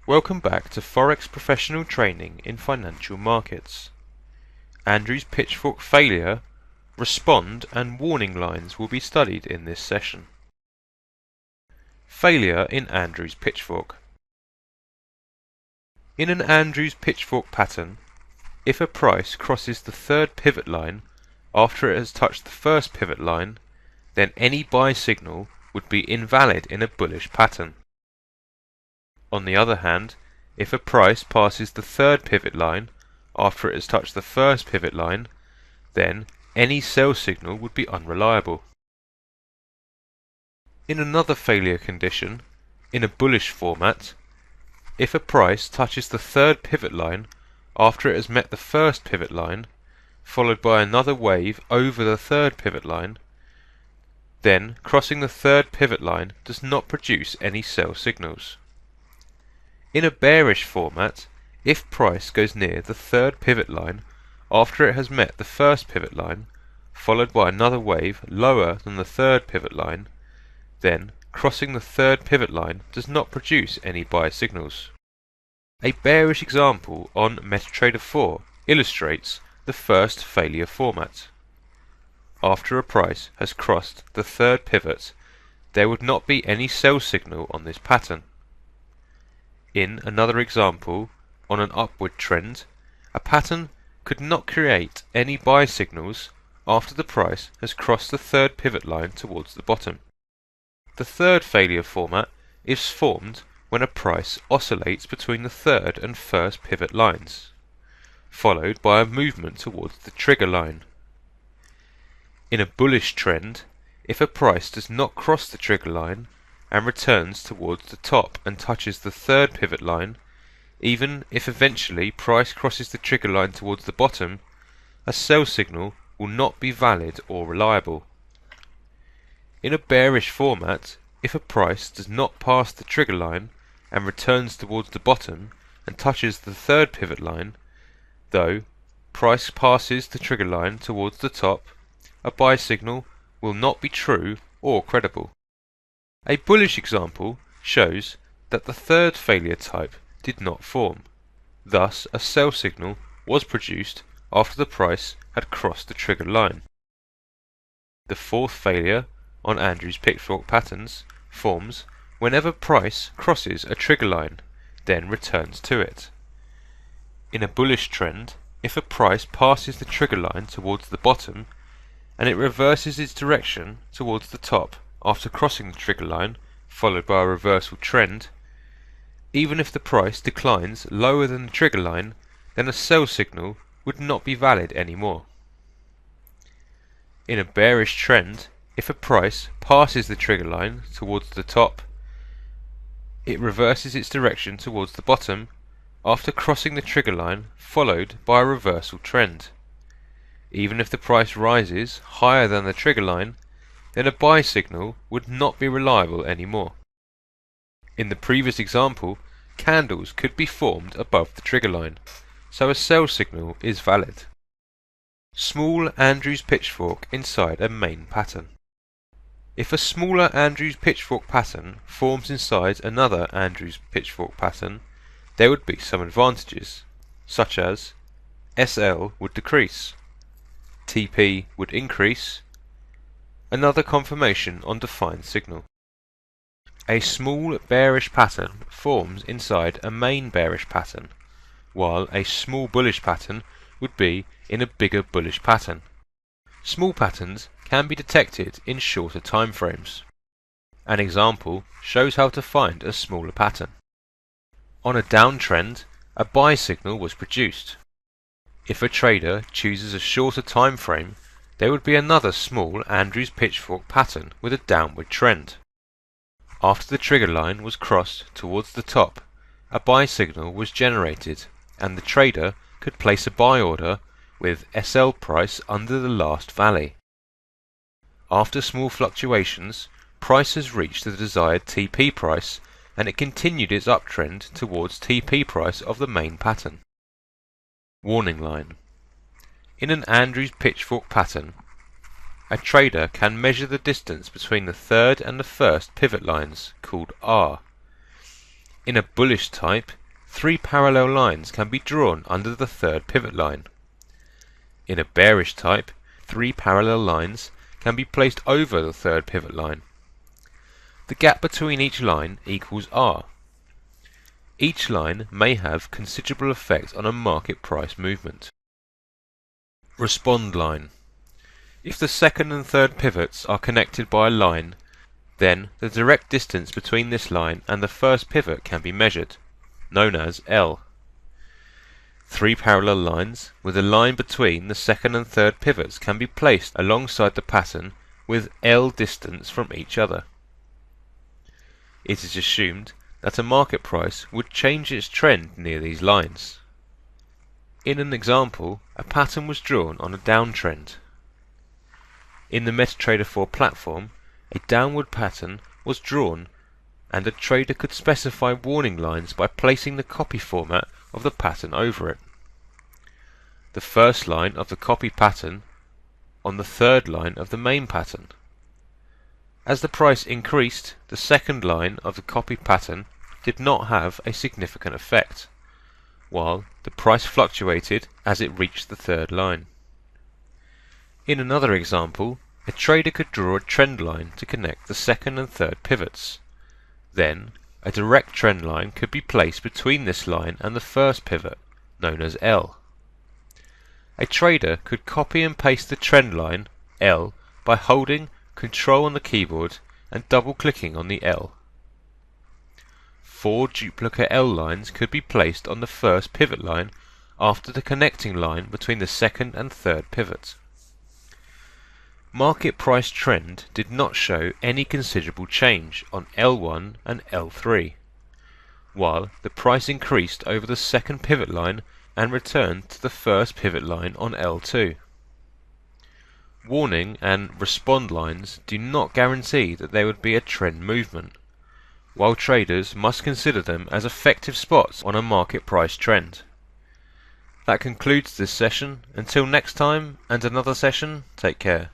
Welcome back to Forex Professional Training in Financial Markets. Andrews Pitchfork failure, respond and warning lines will be studied in this session. Failure in Andrews Pitchfork. In an Andrews Pitchfork pattern, if a price crosses the third pivot line after it has touched the first pivot line, then any buy signal would be invalid in a bullish pattern. On the other hand, if a price passes the third pivot line after it has touched the first pivot line, then any sell signal would be unreliable. In another failure condition, in a bullish format, if a price touches the third pivot line after it has met the first pivot line, followed by another wave over the third pivot line, then crossing the third pivot line does not produce any sell signals. In a bearish format, if price goes near the third pivot line after it has met the first pivot line, followed by another wave lower than the third pivot line, then crossing the third pivot line does not produce any buy signals. A bearish example on MetaTrader 4 illustrates the first failure format. After a price has crossed the third pivot, there would not be any sell signal on this pattern. In another example, on an upward trend, a pattern could not create any buy signals after the price has crossed the third pivot line towards the bottom. The third failure format is formed when a price oscillates between the third and first pivot lines, followed by a movement towards the trigger line. In a bullish trend, if a price does not cross the trigger line and returns towards the top and touches the third pivot line, even if eventually price crosses the trigger line towards the bottom, a sell signal will not be valid or reliable. In a bearish format, if a price does not pass the trigger line and returns towards the bottom and touches the third pivot line, though price passes the trigger line towards the top, a buy signal will not be true or credible. A bullish example shows that the third failure type did not form. Thus, a sell signal was produced after the price had crossed the trigger line. The fourth failure on Andrews Pitchfork patterns forms whenever price crosses a trigger line, then returns to it. In a bullish trend, if a price passes the trigger line towards the bottom and it reverses its direction towards the top after crossing the trigger line, followed by a reversal trend, even if the price declines lower than the trigger line, then a sell signal would not be valid anymore. In a bearish trend, if a price passes the trigger line towards the top, it reverses its direction towards the bottom after crossing the trigger line, followed by a reversal trend. Even if the price rises higher than the trigger line, then a buy signal would not be reliable anymore. In the previous example, candles could be formed above the trigger line, so a sell signal is valid. Small Andrews Pitchfork inside a main pattern. If a smaller Andrews Pitchfork pattern forms inside another Andrews Pitchfork pattern, there would be some advantages, such as SL would decrease, TP would increase, another confirmation on defined signal. A small bearish pattern forms inside a main bearish pattern, while a small bullish pattern would be in a bigger bullish pattern. Small patterns can be detected in shorter time frames. An example shows how to find a smaller pattern. On a downtrend, a buy signal was produced. If a trader chooses a shorter time frame, there would be another small Andrews Pitchfork pattern with a downward trend. After the trigger line was crossed towards the top, a buy signal was generated and the trader could place a buy order with SL price under the last valley. After small fluctuations, price has reached the desired TP price and it continued its uptrend towards TP price of the main pattern. Warning line. In an Andrews Pitchfork pattern, a trader can measure the distance between the third and the first pivot lines, called R. In a bullish type, 3 parallel lines can be drawn under the third pivot line. In a bearish type, 3 parallel lines can be placed over the third pivot line. The gap between each line equals R. Each line may have considerable effect on a market price movement. Respond line. If the second and third pivots are connected by a line, then the direct distance between this line and the first pivot can be measured, known as L. 3 parallel lines with a line between the second and third pivots can be placed alongside the pattern with L distance from each other. It is assumed that a market price would change its trend near these lines. In an example, a pattern was drawn on a downtrend. In the MetaTrader 4 platform, a downward pattern was drawn and a trader could specify warning lines by placing the copy format of the pattern over it. The first line of the copy pattern on the third line of the main pattern. As the price increased, the second line of the copy pattern did not have a significant effect, while the price fluctuated as it reached the third line. In another example, a trader could draw a trend line to connect the second and third pivots. Then, a direct trend line could be placed between this line and the first pivot, known as L. A trader could copy and paste the trend line, L, by holding Control on the keyboard and double-clicking on the L. 4 duplicate L lines could be placed on the first pivot line after the connecting line between the second and third pivot. Market price trend did not show any considerable change on L1 and L3, while the price increased over the second pivot line and returned to the first pivot line on L2. Warning and respond lines do not guarantee that there would be a trend movement, while traders must consider them as effective spots on a market price trend. That concludes this session. Until next time and another session, take care.